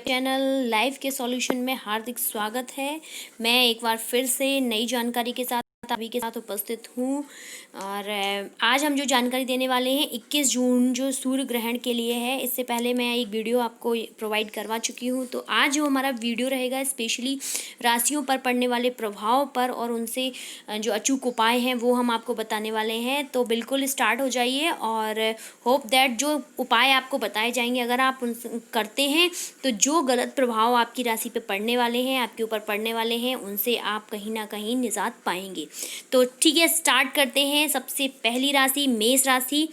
Channel life के solution में हार्दिक स्वागत है। मैं एक बार फिर से नई जानकारी के साथ अभी के साथ उपस्थित हूँ और आज हम जो जानकारी देने वाले हैं 21 जून जो सूर्य ग्रहण के लिए है। इससे पहले मैं एक वीडियो आपको प्रोवाइड करवा चुकी हूँ। तो आज जो हमारा वीडियो रहेगा स्पेशली राशियों पर पड़ने वाले प्रभाव पर और उनसे जो अचूक उपाय हैं वो हम आपको बताने वाले हैं। तो बिल्कुल स्टार्ट हो जाइए और होप दैट जो उपाय आपको बताए जाएंगे अगर आप उन करते हैं तो जो गलत प्रभाव आपकी राशि पे पड़ने वाले हैं, आपके ऊपर पड़ने वाले हैं, उनसे आप कहीं ना कहीं निजात पाएंगे। तो ठीक है, स्टार्ट करते हैं। सबसे पहली राशि मेष राशि।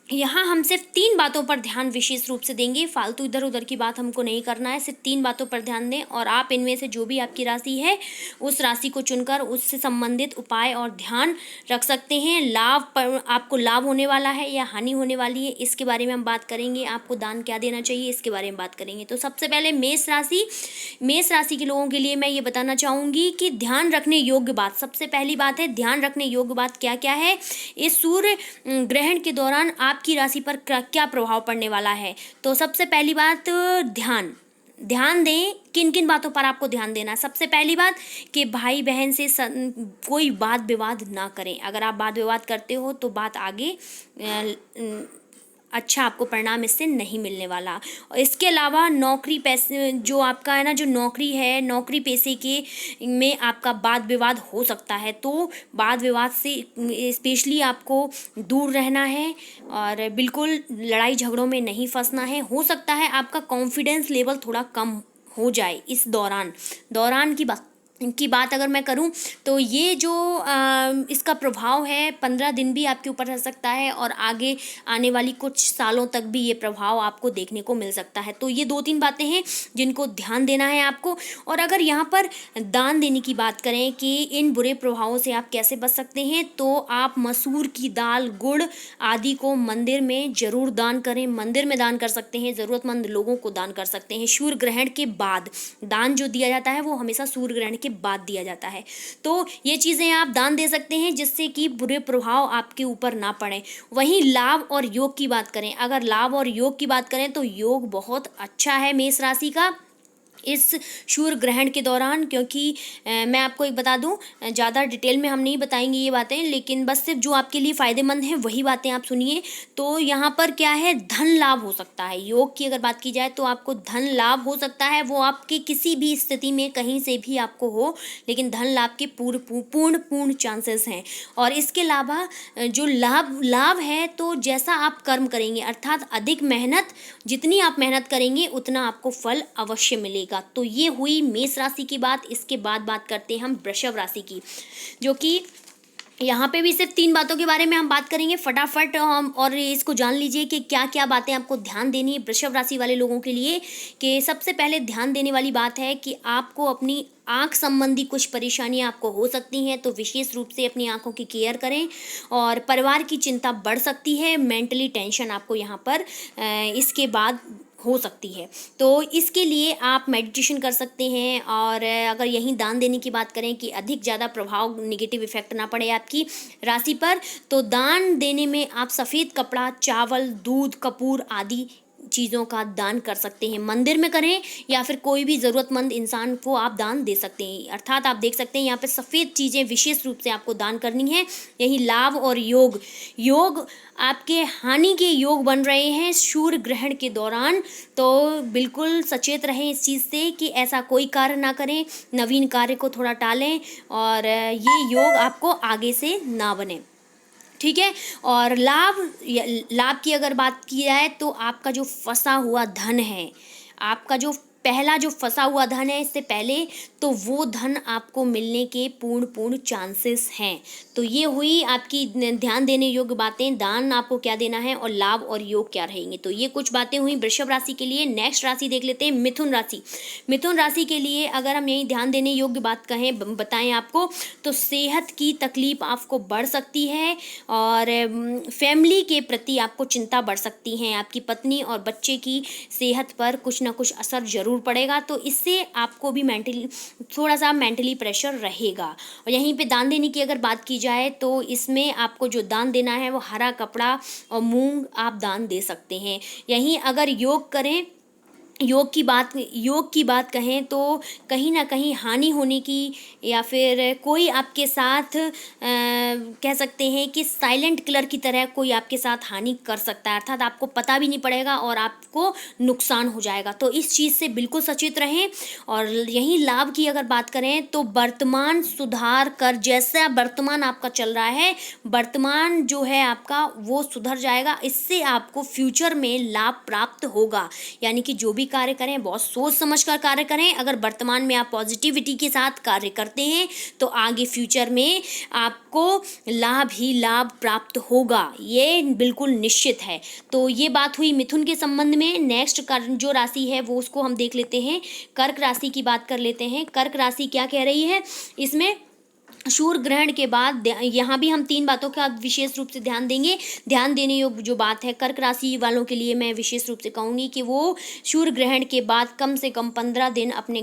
यहाँ हम सिर्फ 3 बातों पर ध्यान विशेष रूप से देंगे, फालतू इधर उधर की बात हमको नहीं करना है। सिर्फ 3 बातों पर ध्यान दें और आप इनमें से जो भी आपकी राशि है उस राशि को चुनकर उससे संबंधित उपाय और ध्यान रख सकते हैं। लाभ पर आपको लाभ होने वाला है या हानि होने वाली है, इसके बारे में हम बात करेंगे। आपको दान क्या देना चाहिए, इसके बारे में बात करेंगे। तो सबसे पहले मेष राशि के लोगों के लिए मैं ये बताना चाहूँगी कि ध्यान रखने योग्य बात, सबसे पहली बात है ध्यान रखने योग्य बात क्या क्या है। इस सूर्य ग्रहण के दौरान आपकी राशि पर क्या प्रभाव पड़ने वाला है। तो सबसे पहली बात ध्यान दें। किन किन बातों पर आपको ध्यान देना है। सबसे पहली बात कि भाई बहन से कोई वाद विवाद ना करें। अगर आप वाद विवाद करते हो तो बात आगे अच्छा आपको परिणाम इससे नहीं मिलने वाला। और इसके अलावा नौकरी पैसे जो आपका है ना, जो नौकरी है, नौकरी पेशे के में आपका वाद विवाद हो सकता है। तो वाद विवाद से स्पेशली आपको दूर रहना है और बिल्कुल लड़ाई झगड़ों में नहीं फंसना है। हो सकता है आपका कॉन्फिडेंस लेवल थोड़ा कम हो जाए इस दौरान की बात अगर मैं करूं तो ये जो इसका प्रभाव है 15 दिन भी आपके ऊपर रह सकता है और आगे आने वाली कुछ सालों तक भी ये प्रभाव आपको देखने को मिल सकता है। तो ये 2-3 बातें हैं जिनको ध्यान देना है आपको। और अगर यहाँ पर दान देने की बात करें कि इन बुरे प्रभावों से आप कैसे बच सकते हैं, तो आप मसूर की दाल, गुड़ आदि को मंदिर में जरूर दान करें। मंदिर में दान कर सकते हैं, ज़रूरतमंद लोगों को दान कर सकते हैं। सूर्य ग्रहण के बाद दान जो दिया जाता है वो हमेशा सूर्य ग्रहण के बाद दिया जाता है। तो ये चीज़ें आप दान दे सकते हैं जिससे कि बुरे प्रभाव आपके ऊपर ना पड़े। वहीं लाभ और योग की बात करें, अगर लाभ और योग की बात करें तो योग बहुत अच्छा है मेष राशि का इस सूर्य ग्रहण के दौरान। क्योंकि मैं आपको एक बता दूं, ज़्यादा डिटेल में हम नहीं बताएंगे ये बातें, लेकिन बस सिर्फ जो आपके लिए फ़ायदेमंद हैं वही बातें आप सुनिए। तो यहाँ पर क्या है, धन लाभ हो सकता है। योग की अगर बात की जाए तो आपको धन लाभ हो सकता है, वो आपकी किसी भी स्थिति में कहीं से भी आपको हो, लेकिन धन लाभ के पूर्ण चांसेस हैं। और इसके अलावा जो लाभ है, तो जैसा आप कर्म करेंगे अर्थात अधिक मेहनत, जितनी आप मेहनत करेंगे उतना आपको फल अवश्य मिलेगा। तो ये हुई मेष राशि की बात। इसके बाद बात करते हैं हम वृषभ राशि की, जो कि यहाँ पे भी सिर्फ 3 बातों के बारे में हम बात करेंगे फटाफट। और इसको जान लीजिए कि क्या क्या बातें आपको ध्यान देनी है वृषभ राशि वाले लोगों के लिए। कि सबसे पहले ध्यान देने वाली बात है कि आपको अपनी आँख संबंधी कुछ परेशानियां आपको हो सकती हैं, तो विशेष रूप से अपनी आँखों की केयर करें। और परिवार की चिंता बढ़ सकती है, मेंटली टेंशन आपको यहाँ पर इसके बाद हो सकती है। तो इसके लिए आप मेडिटेशन कर सकते हैं। और अगर यहीं दान देने की बात करें कि अधिक ज़्यादा प्रभाव नेगेटिव इफेक्ट ना पड़े आपकी राशि पर, तो दान देने में आप सफ़ेद कपड़ा, चावल, दूध, कपूर आदि चीज़ों का दान कर सकते हैं। मंदिर में करें या फिर कोई भी ज़रूरतमंद इंसान को आप दान दे सकते हैं। अर्थात आप देख सकते हैं यहाँ पे सफ़ेद चीज़ें विशेष रूप से आपको दान करनी है। यही लाभ और योग आपके हानि के योग बन रहे हैं सूर्य ग्रहण के दौरान। तो बिल्कुल सचेत रहें इस चीज़ से कि ऐसा कोई कार्य ना करें, नवीन कार्य को थोड़ा टालें और ये योग आपको आगे से ना बने। ठीक है। और लाभ की अगर बात की जाए तो आपका जो फंसा हुआ धन है, आपका जो पहला जो फंसा हुआ धन है इससे पहले, तो वो धन आपको मिलने के पूर्ण चांसेस हैं। तो ये हुई आपकी ध्यान देने योग्य बातें, दान आपको क्या देना है और लाभ और योग क्या रहेंगे। तो ये कुछ बातें हुई वृषभ राशि के लिए। नेक्स्ट राशि देख लेते हैं मिथुन राशि। मिथुन राशि के लिए अगर हम यही ध्यान देने योग्य बात कहें बताएं आपको, तो सेहत की तकलीफ आपको बढ़ सकती है और फैमिली के प्रति आपको चिंता बढ़ सकती है। आपकी पत्नी और बच्चे की सेहत पर कुछ ना कुछ असर जरूर पड़ेगा। तो इससे आपको भी थोड़ा सा मेंटली प्रेशर रहेगा। और यहीं पे दान देने की अगर बात की जाए तो इसमें आपको जो दान देना है वो हरा कपड़ा और मूंग आप दान दे सकते हैं। यहीं अगर योग करें योग की बात कहें तो कहीं ना कहीं हानि होने की, या फिर कोई आपके साथ कह सकते हैं कि साइलेंट किलर की तरह कोई आपके साथ हानि कर सकता है, अर्थात आपको पता भी नहीं पड़ेगा और आपको नुकसान हो जाएगा। तो इस चीज़ से बिल्कुल सचेत रहें। और यहीं लाभ की अगर बात करें तो वर्तमान सुधार कर, जैसा वर्तमान आपका चल रहा है, वर्तमान जो है आपका वो सुधर जाएगा। इससे आपको फ्यूचर में लाभ प्राप्त होगा। यानी कि जो भी कार्य करें बहुत सोच समझ कर कार्य करें। अगर वर्तमान में आप पॉजिटिविटी के साथ कार्य करते हैं तो आगे फ्यूचर में आपको लाभ ही लाभ प्राप्त होगा, ये बिल्कुल निश्चित है। तो ये बात हुई मिथुन के संबंध में। नेक्स्ट जो राशि है वो उसको हम देख लेते हैं, कर्क राशि की बात कर लेते हैं। कर्क राशि क्या कह रही है इसमें? सूर्य ग्रहण के बाद यहाँ भी हम 3 बातों का विशेष रूप से ध्यान देंगे। ध्यान देने योग्य जो बात है कर्क राशि वालों के लिए, मैं विशेष रूप से कहूँगी कि वो सूर्य ग्रहण के बाद कम से कम 15 दिन अपने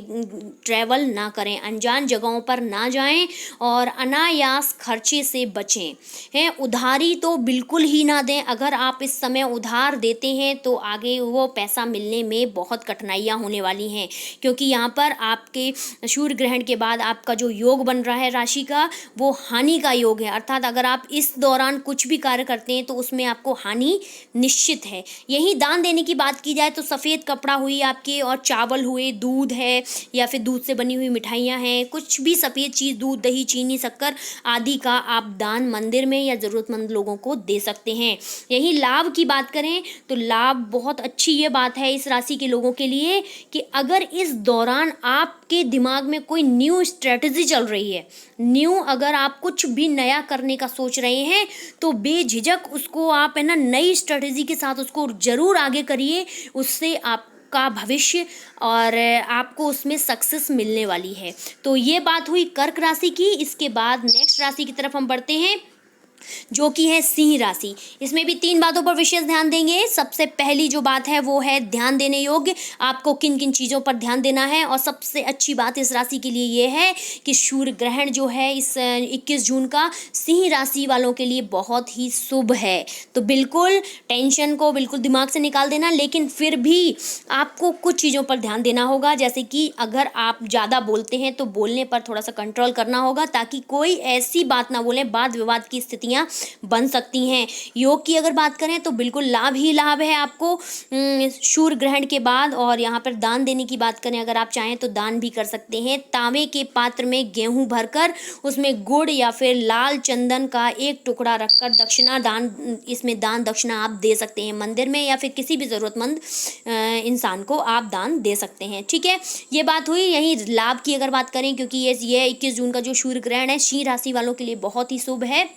ट्रैवल ना करें, अनजान जगहों पर ना जाएं और अनायास खर्चे से बचें। हैं, उधारी तो बिल्कुल ही ना दें। अगर आप इस समय उधार देते हैं तो आगे वो पैसा मिलने में बहुत कठिनाइयाँ होने वाली हैं, क्योंकि यहाँ पर आपके सूर्य ग्रहण के बाद आपका जो योग बन रहा है राशि का, वो हानि का योग है। अर्थात अगर आप इस दौरान कुछ भी कार्य करते हैं तो उसमें आपको हानि निश्चित है। यही दान देने की बात की जाए तो सफ़ेद कपड़ा हुई आपके, और चावल हुए, दूध है या फिर दूध से बनी हुई मिठाइयाँ हैं, कुछ भी सफ़ेद चीज़, दूध, दही, चीनी, शक्कर आदि का आप दान मंदिर में या ज़रूरतमंद लोगों को दे सकते हैं। यही लाभ की बात करें तो लाभ बहुत अच्छी ये बात है इस राशि के लोगों के लिए कि अगर इस दौरान आपके दिमाग में कोई न्यू स्ट्रेटजी चल रही है, अगर आप कुछ भी नया करने का सोच रहे हैं तो बेझिझक उसको आप है ना नई स्ट्रेटजी के साथ उसको जरूर आगे करिए। उससे आपका भविष्य और आपको उसमें सक्सेस मिलने वाली है। तो ये बात हुई कर्क राशि की। इसके बाद नेक्स्ट राशि की तरफ हम बढ़ते हैं जो कि है सिंह राशि। इसमें भी 3 बातों पर विशेष ध्यान देंगे। सबसे पहली जो बात है वो है ध्यान देने योग्य, आपको किन किन चीज़ों पर ध्यान देना है। और सबसे अच्छी बात इस राशि के लिए ये है कि सूर्य ग्रहण जो है इस 21 जून का सिंह राशि वालों के लिए बहुत ही शुभ है। तो बिल्कुल टेंशन को बिल्कुल दिमाग से निकाल देना, लेकिन फिर भी आपको कुछ चीज़ों पर ध्यान देना होगा। जैसे कि अगर आप ज़्यादा बोलते हैं तो बोलने पर थोड़ा सा कंट्रोल करना होगा, ताकि कोई ऐसी बात ना बोलें, वाद विवाद की स्थितियाँ बन सकती हैं। योग की अगर बात करें तो बिल्कुल लाभ ही लाभ है आपको सूर्य ग्रहण के बाद। और यहाँ पर दान देने की बात करें, अगर आप चाहें तो दान भी कर सकते हैं। तांबे के पात्र में गेहूं भरकर उसमें गुड़ या फिर लाल चंदन का एक टुकड़ा रखकर दक्षिणा दान, इसमें दान दक्षिणा आप दे सकते हैं मंदिर में, या फिर किसी भी ज़रूरतमंद इंसान को आप दान दे सकते हैं। ठीक है, ये बात हुई। यही लाभ की अगर बात करें, क्योंकि ये 21 जून का जो सूर्य ग्रहण है सिंह राशि वालों के लिए बहुत ही शुभ है।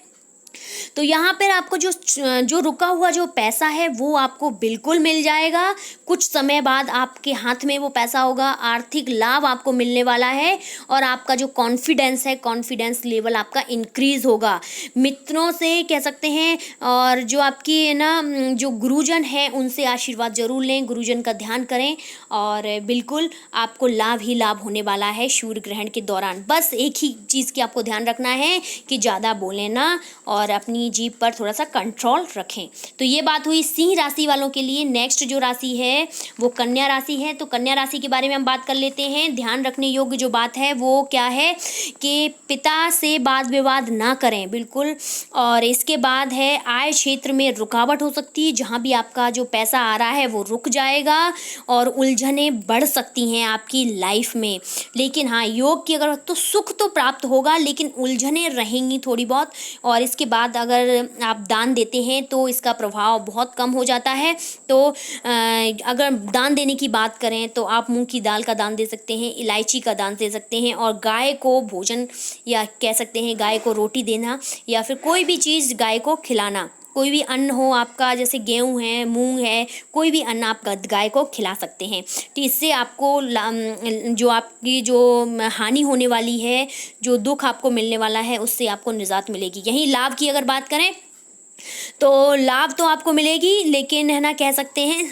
तो यहाँ पर आपको जो रुका हुआ जो पैसा है वो आपको बिल्कुल मिल जाएगा। कुछ समय बाद आपके हाथ में वो पैसा होगा, आर्थिक लाभ आपको मिलने वाला है और आपका जो कॉन्फिडेंस है, कॉन्फिडेंस लेवल आपका इंक्रीज होगा। मित्रों से कह सकते हैं, और जो आपकी है ना जो गुरुजन है उनसे आशीर्वाद जरूर लें, गुरुजन का ध्यान करें और बिल्कुल आपको लाभ ही लाभ होने वाला है सूर्य ग्रहण के दौरान। बस एक ही चीज़ की आपको ध्यान रखना है कि ज़्यादा बोलें ना और अपनी जीभ पर थोड़ा सा कंट्रोल रखें। तो ये बात हुई सिंह राशि वालों के लिए। नेक्स्ट जो राशि है वो कन्या राशि है। तो कन्या राशि के बारे में हम बात कर लेते हैं। ध्यान रखने योग्य जो बात है वो क्या है कि पिता से वाद विवाद ना करें बिल्कुल। और इसके बाद है आय क्षेत्र में रुकावट हो सकती है, जहाँ भी आपका जो पैसा आ रहा है वो रुक जाएगा और उलझनें बढ़ सकती हैं आपकी लाइफ में। लेकिन हाँ, योग की अगर तो सुख तो प्राप्त होगा, लेकिन उलझनें रहेंगी थोड़ी बहुत। और इसके बाद अगर आप दान देते हैं तो इसका प्रभाव बहुत कम हो जाता है। तो अगर दान देने की बात करें तो आप मूंग की दाल का दान दे सकते हैं, इलायची का दान दे सकते हैं, और गाय को भोजन या कह सकते हैं गाय को रोटी देना, या फिर कोई भी चीज़ गाय को खिलाना। कोई भी अन्न हो आपका, जैसे गेहूं है, मूंग है, कोई भी अन्न आप गाय को खिला सकते हैं। तो इससे आपको जो आपकी जो हानि होने वाली है, जो दुख आपको मिलने वाला है, उससे आपको निजात मिलेगी। यही लाभ की अगर बात करें तो लाभ तो आपको मिलेगी, लेकिन है ना कह सकते हैं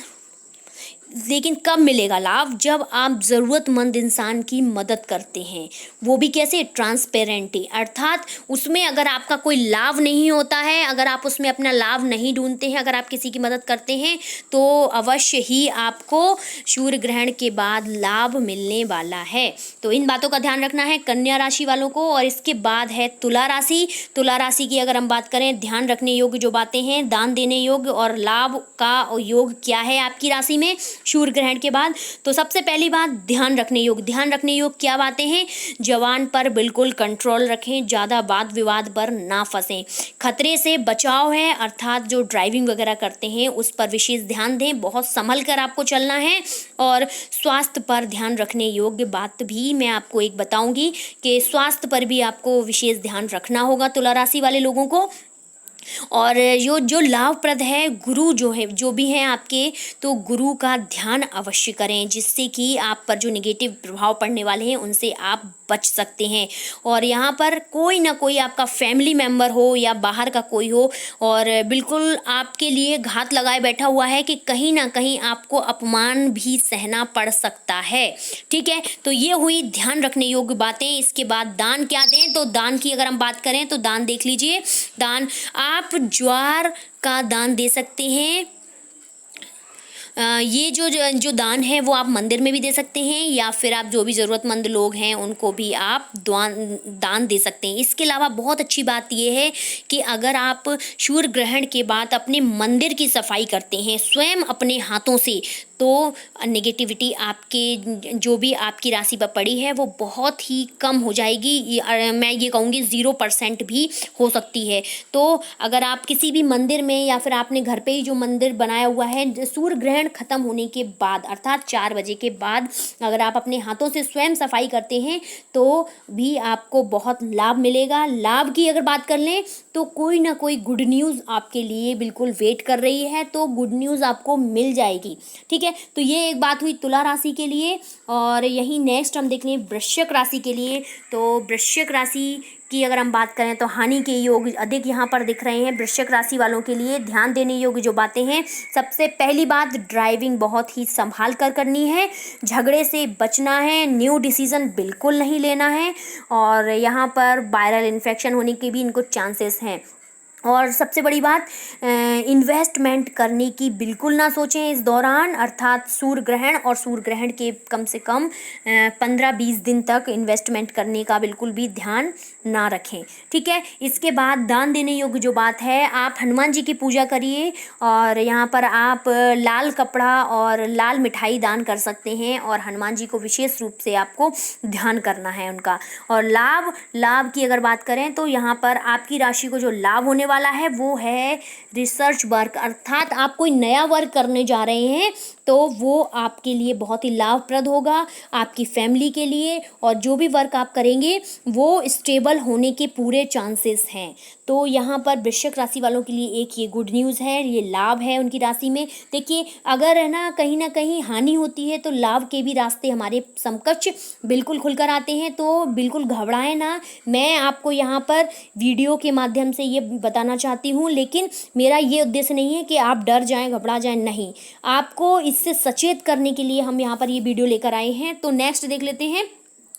लेकिन कब मिलेगा लाभ? जब आप ज़रूरतमंद इंसान की मदद करते हैं, वो भी कैसे? ट्रांसपेरेंटली, अर्थात उसमें अगर आपका कोई लाभ नहीं होता है, अगर आप उसमें अपना लाभ नहीं ढूंढते हैं, अगर आप किसी की मदद करते हैं तो अवश्य ही आपको सूर्य ग्रहण के बाद लाभ मिलने वाला है। तो इन बातों का ध्यान रखना है कन्या राशि वालों को। और इसके बाद है तुला राशि। तुला राशि की अगर हम बात करें, ध्यान रखने योग्य जो बातें हैं, दान देने योग्य और लाभ का योग क्या है आपकी राशि में सूर्य ग्रहण के बाद? तो सबसे पहली बात, ध्यान रखने योग्य। ध्यान रखने योग्य क्या बातें हैं? जवान पर बिल्कुल कंट्रोल रखें, ज़्यादा वाद विवाद पर ना फंसें, खतरे से बचाव है, अर्थात जो ड्राइविंग वगैरह करते हैं उस पर विशेष ध्यान दें, बहुत संभल कर आपको चलना है। और स्वास्थ्य पर ध्यान रखने योग्य बात भी मैं आपको एक बताऊंगी कि स्वास्थ्य पर भी आपको विशेष ध्यान रखना होगा तुला राशि वाले लोगों को। और जो जो लाभप्रद है, गुरु जो है, जो भी हैं आपके, तो गुरु का ध्यान अवश्य करें, जिससे कि आप पर जो नेगेटिव प्रभाव पड़ने वाले हैं उनसे आप बच सकते हैं। और यहाँ पर कोई ना कोई आपका फैमिली मेम्बर हो या बाहर का कोई हो और बिल्कुल आपके लिए घात लगाए बैठा हुआ है कि कहीं ना कहीं आपको अपमान भी सहना पड़ सकता है। ठीक है, तो ये हुई ध्यान रखने योग्य बातें। इसके बाद दान क्या दें? तो दान की अगर हम बात करें तो दान देख लीजिए। दान आप ज्वार का दान दे सकते हैं। ये जो दान है वो आप मंदिर में भी दे सकते हैं, या फिर आप जो भी ज़रूरतमंद लोग हैं उनको भी आप दान दे सकते हैं। इसके अलावा बहुत अच्छी बात ये है कि अगर आप सूर्य ग्रहण के बाद अपने मंदिर की सफाई करते हैं स्वयं अपने हाथों से, तो नेगेटिविटी आपके जो भी आपकी राशि पर पड़ी है वो बहुत ही कम हो जाएगी। मैं ये कहूँगी 0% भी हो सकती है। तो अगर आप किसी भी मंदिर में या फिर आपने घर पे ही जो मंदिर बनाया हुआ है, सूर्य ग्रहण खत्म होने के बाद अर्थात 4 बजे के बाद अगर आप अपने हाथों से स्वयं सफाई करते हैं तो भी आपको बहुत लाभ मिलेगा। लाभ की अगर बात कर लें तो कोई ना कोई गुड न्यूज़ आपके लिए बिल्कुल वेट कर रही है, तो गुड न्यूज़ आपको मिल जाएगी। ठीक है, तो ये एक बात हुई तुला राशि के लिए। और यही नेक्स्ट हम देख लें वृश्चिक राशि के लिए। तो वृश्चिक राशि की अगर हम बात करें तो हानि के योग अधिक यहाँ पर दिख रहे हैं वृश्चिक राशि वालों के लिए। ध्यान देने योग्य जो बातें हैं, सबसे पहली बात, ड्राइविंग बहुत ही संभाल कर करनी है, झगड़े से बचना है, न्यू डिसीजन बिल्कुल नहीं लेना है, और यहाँ पर वायरल इन्फेक्शन होने के भी इनको चांसेस हैं। और सबसे बड़ी बात, इन्वेस्टमेंट करने की बिल्कुल ना सोचें इस दौरान, अर्थात सूर्य ग्रहण और सूर्य ग्रहण के कम से कम 15-20 दिन तक इन्वेस्टमेंट करने का बिल्कुल भी ध्यान ना रखें। ठीक है, इसके बाद दान देने योग्य जो बात है, आप हनुमान जी की पूजा करिए और यहाँ पर आप लाल कपड़ा और लाल मिठाई दान कर सकते हैं, और हनुमान जी को विशेष रूप से आपको ध्यान करना है उनका। और लाभ की अगर बात करें तो यहाँ पर आपकी राशि को जो लाभ होने वाला है वो है रिसर्च वर्क, अर्थात आप कोई नया वर्क करने जा रहे हैं तो वो आपके लिए बहुत ही लाभप्रद होगा, आपकी फैमिली के लिए, और जो भी वर्क आप करेंगे वो स्टेबल होने के पूरे चांसेस हैं। तो यहाँ पर वृश्चिक राशि वालों के लिए एक ये गुड न्यूज़ है, ये लाभ है उनकी राशि में। देखिए, अगर है ना कहीं हानि होती है तो लाभ के भी रास्ते हमारे समकक्ष बिल्कुल खुलकर आते हैं, तो बिल्कुल घबराएं ना। मैं आपको यहाँ पर वीडियो के माध्यम से ये बताना चाहती हूँ, लेकिन मेरा ये उद्देश्य नहीं है कि आप डर जाएं, घबरा जाएं, नहीं, आपको इससे सचेत करने के लिए हम यहाँ पर ये वीडियो लेकर आए हैं। तो नेक्स्ट देख लेते हैं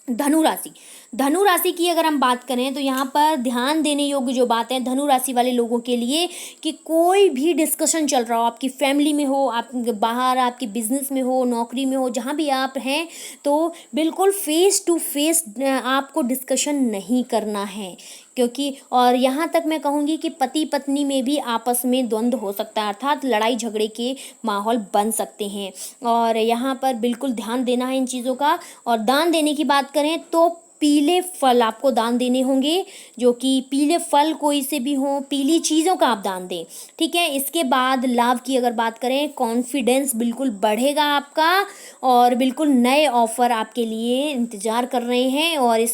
धनु राशि। धनु राशि की अगर हम बात करें तो यहाँ पर ध्यान देने योग्य जो बात है धनु राशि वाले लोगों के लिए, कि कोई भी डिस्कशन चल रहा हो, आपकी फैमिली में हो, आप बाहर आपके बिजनेस में हो, नौकरी में हो, जहाँ भी आप हैं, तो बिल्कुल फेस टू फेस आपको डिस्कशन नहीं करना है, क्योंकि और यहाँ तक मैं कहूँगी कि पति पत्नी में भी आपस में द्वंद्व हो सकता है, अर्थात लड़ाई झगड़े के माहौल बन सकते हैं, और यहाँ पर बिल्कुल ध्यान देना है इन चीज़ों का। और दान देने की बात करें तो पीले फल आपको दान देने होंगे, जो कि पीले फल कोई से भी हों, पीली चीज़ों का आप दान दें। ठीक है, इसके बाद लाभ की अगर बात करें, कॉन्फिडेंस बिल्कुल बढ़ेगा आपका, और बिल्कुल नए ऑफ़र आपके लिए इंतज़ार कर रहे हैं, और इस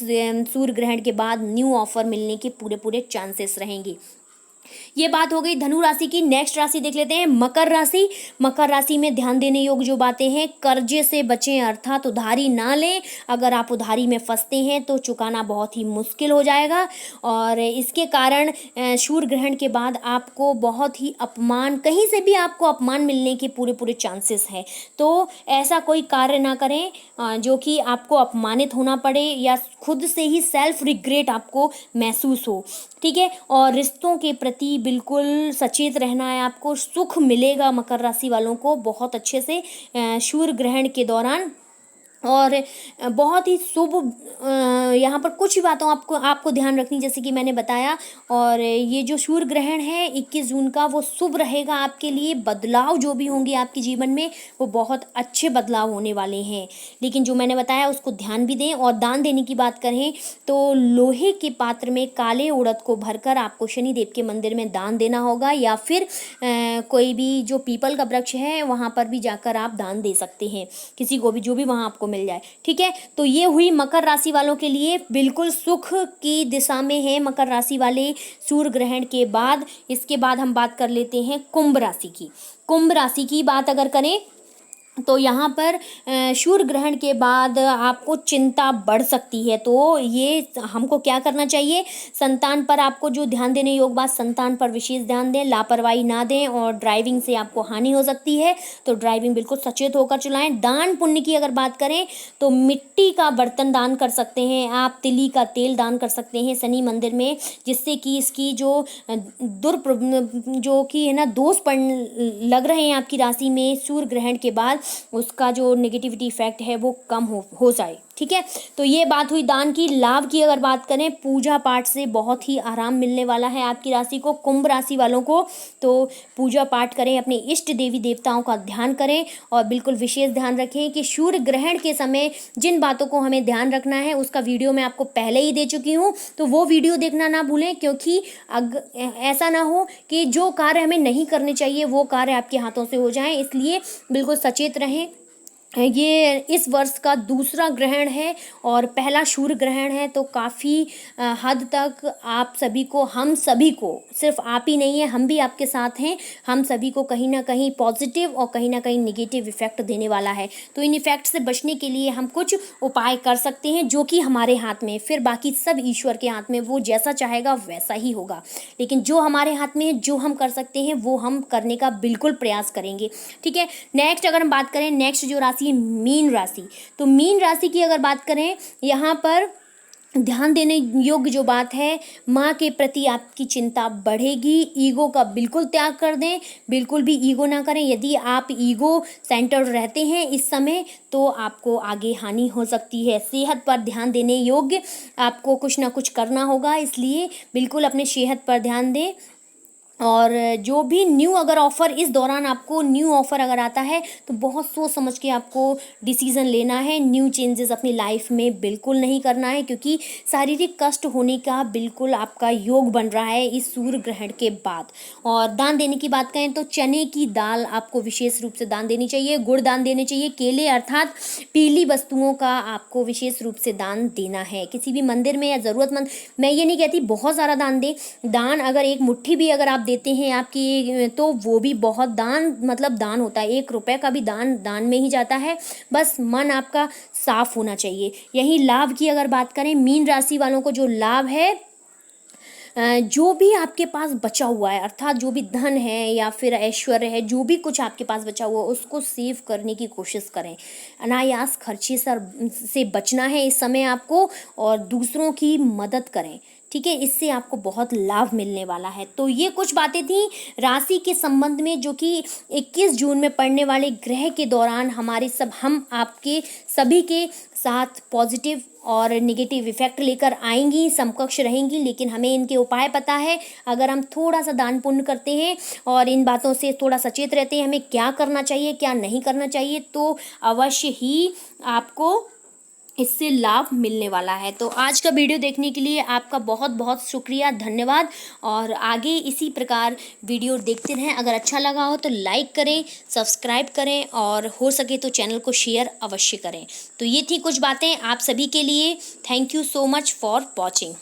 सूर्य ग्रहण के बाद न्यू ऑफ़र मिलने के पूरे चांसेस रहेंगे। ये बात हो गई धनु राशि की। नेक्स्ट राशि देख लेते हैं मकर राशि। मकर राशि में ध्यान देने योग्य जो बातें हैं, कर्जे से बचें, अर्थात उधारी ना लें। अगर आप उधारी में फंसते हैं तो चुकाना बहुत ही मुश्किल हो जाएगा और इसके कारण सूर्य ग्रहण के बाद आपको बहुत ही अपमान, कहीं से भी आपको अपमान मिलने के पूरे चांसेस हैं। तो ऐसा कोई कार्य ना करें जो कि आपको अपमानित होना पड़े या खुद से ही सेल्फ रिग्रेट आपको महसूस हो, ठीक है। और रिश्तों के प्रति बिल्कुल सचेत रहना है आपको। सुख मिलेगा मकर राशि वालों को बहुत अच्छे से सूर्य ग्रहण के दौरान। और बहुत ही शुभ यहाँ पर कुछ बातों आपको ध्यान रखनी, जैसे कि मैंने बताया। और ये जो सूर्य ग्रहण है 21 जून का, वो शुभ रहेगा आपके लिए। बदलाव जो भी होंगे आपके जीवन में वो बहुत अच्छे बदलाव होने वाले हैं, लेकिन जो मैंने बताया उसको ध्यान भी दें। और दान देने की बात करें तो लोहे के पात्र में काले उड़द को भरकर आपको शनिदेव के मंदिर में दान देना होगा, या फिर कोई भी जो पीपल का वृक्ष है वहाँ पर भी जाकर आप दान दे सकते हैं, किसी को भी, जो भी वहाँ आपको मिल जाए, ठीक है। तो ये हुई मकर राशि वालों के लिए, बिल्कुल सुख की दिशा में है मकर राशि वाले सूर्य ग्रहण के बाद। इसके बाद हम बात कर लेते हैं कुंभ राशि की। कुंभ राशि की बात अगर करें तो यहाँ पर सूर्य ग्रहण के बाद आपको चिंता बढ़ सकती है। तो ये हमको क्या करना चाहिए, संतान पर आपको जो ध्यान देने योग्य बात, संतान पर विशेष ध्यान दें, लापरवाही ना दें। और ड्राइविंग से आपको हानि हो सकती है तो ड्राइविंग बिल्कुल सचेत होकर चलाएं। दान पुण्य की अगर बात करें तो मिट्टी का बर्तन दान कर सकते हैं आप, तिली का तेल दान कर सकते हैं शनि मंदिर में, जिससे कि इसकी जो जो कि है ना दोष पड़ने लग रहे हैं आपकी राशि में सूर्य ग्रहण के बाद, उसका जो नेगेटिविटी इफेक्ट है वो कम हो जाए, ठीक है। तो ये बात हुई दान की। लाभ की अगर बात करें, पूजा पाठ से बहुत ही आराम मिलने वाला है आपकी राशि को, कुंभ राशि वालों को। तो पूजा पाठ करें, अपने इष्ट देवी देवताओं का ध्यान करें और बिल्कुल विशेष ध्यान रखें कि सूर्य ग्रहण के समय जिन बातों को हमें ध्यान रखना है उसका वीडियो मैं आपको पहले ही दे चुकी हूँ, तो वो वीडियो देखना ना भूलें। क्योंकि ऐसा ना हो कि जो कार्य हमें नहीं करने चाहिए वो कार्य आपके हाथों से हो जाए, इसलिए बिल्कुल सचेत रहें। ये इस वर्ष का दूसरा ग्रहण है और पहला सूर्य ग्रहण है, तो काफ़ी हद तक आप सभी को, हम सभी को, सिर्फ आप ही नहीं है, हम भी आपके साथ हैं, हम सभी को कहीं ना कहीं पॉजिटिव और कहीं ना कहीं निगेटिव इफेक्ट देने वाला है। तो इन इफेक्ट से बचने के लिए हम कुछ उपाय कर सकते हैं जो कि हमारे हाथ में, फिर बाकी सब ईश्वर के हाथ में, वो जैसा चाहेगा वैसा ही होगा। लेकिन जो हमारे हाथ में है, जो हम कर सकते हैं वो हम करने का बिल्कुल प्रयास करेंगे, ठीक है। नेक्स्ट अगर हम बात करें, नेक्स्ट जो राशि मीन राशि, तो मीन राशि की अगर बात करें, यहाँ पर ध्यान देने योग्य जो बात है, माँ के प्रति आपकी चिंता बढ़ेगी। ईगो का बिल्कुल त्याग कर दें, बिल्कुल भी ईगो ना करें। यदि आप ईगो सेंटर्ड रहते हैं इस समय तो आपको आगे हानि हो सकती है। सेहत पर ध्यान देने योग्य आपको कुछ ना कुछ करना होगा, इसलिए बिल्कुल अपने सेहत पर ध्यान दें। और जो भी न्यू अगर ऑफ़र, इस दौरान आपको न्यू ऑफ़र अगर आता है तो बहुत सोच समझ के आपको डिसीज़न लेना है। न्यू चेंजेस अपनी लाइफ में बिल्कुल नहीं करना है, क्योंकि शारीरिक कष्ट होने का बिल्कुल आपका योग बन रहा है इस सूर्य ग्रहण के बाद। और दान देने की बात करें तो चने की दाल आपको विशेष रूप से दान देनी चाहिए, गुड़ दान देने चाहिए, केले अर्थात पीली वस्तुओं का आपको विशेष रूप से दान देना है किसी भी मंदिर में या ज़रूरतमंद। मैं ये नहीं कहती बहुत सारा दान दें, दान अगर एक मुट्ठी भी अगर आप देते हैं आपकी, तो वो भी बहुत दान, मतलब दान होता है। 1 रुपए का भी दान में ही जाता है, बस मन आपका साफ होना चाहिए। यही लाभ की अगर बात करें, मीन राशि वालों को जो लाभ है, जो भी आपके पास बचा हुआ है, अर्थात जो भी धन है या फिर ऐश्वर्य है, जो भी कुछ आपके पास बचा हुआ है उसको सेव करने की कोशिश करें। अनायास खर्चे से बचना है इस समय आपको, और दूसरों की मदद करें, ठीक है। इससे आपको बहुत लाभ मिलने वाला है। तो ये कुछ बातें थी राशि के संबंध में, जो कि 21 जून में पड़ने वाले ग्रह के दौरान हम आपके सभी के साथ पॉजिटिव और नेगेटिव इफेक्ट लेकर आएंगी, समकक्ष रहेंगी। लेकिन हमें इनके उपाय पता है, अगर हम थोड़ा सा दान पुण्य करते हैं और इन बातों से थोड़ा सचेत रहते हैं, हमें क्या करना चाहिए क्या नहीं करना चाहिए, तो अवश्य ही आपको इससे लाभ मिलने वाला है। तो आज का वीडियो देखने के लिए आपका बहुत बहुत शुक्रिया, धन्यवाद। और आगे इसी प्रकार वीडियो देखते रहें। अगर अच्छा लगा हो तो लाइक करें, सब्सक्राइब करें और हो सके तो चैनल को शेयर अवश्य करें। तो ये थी कुछ बातें आप सभी के लिए। Thank you so much for watching.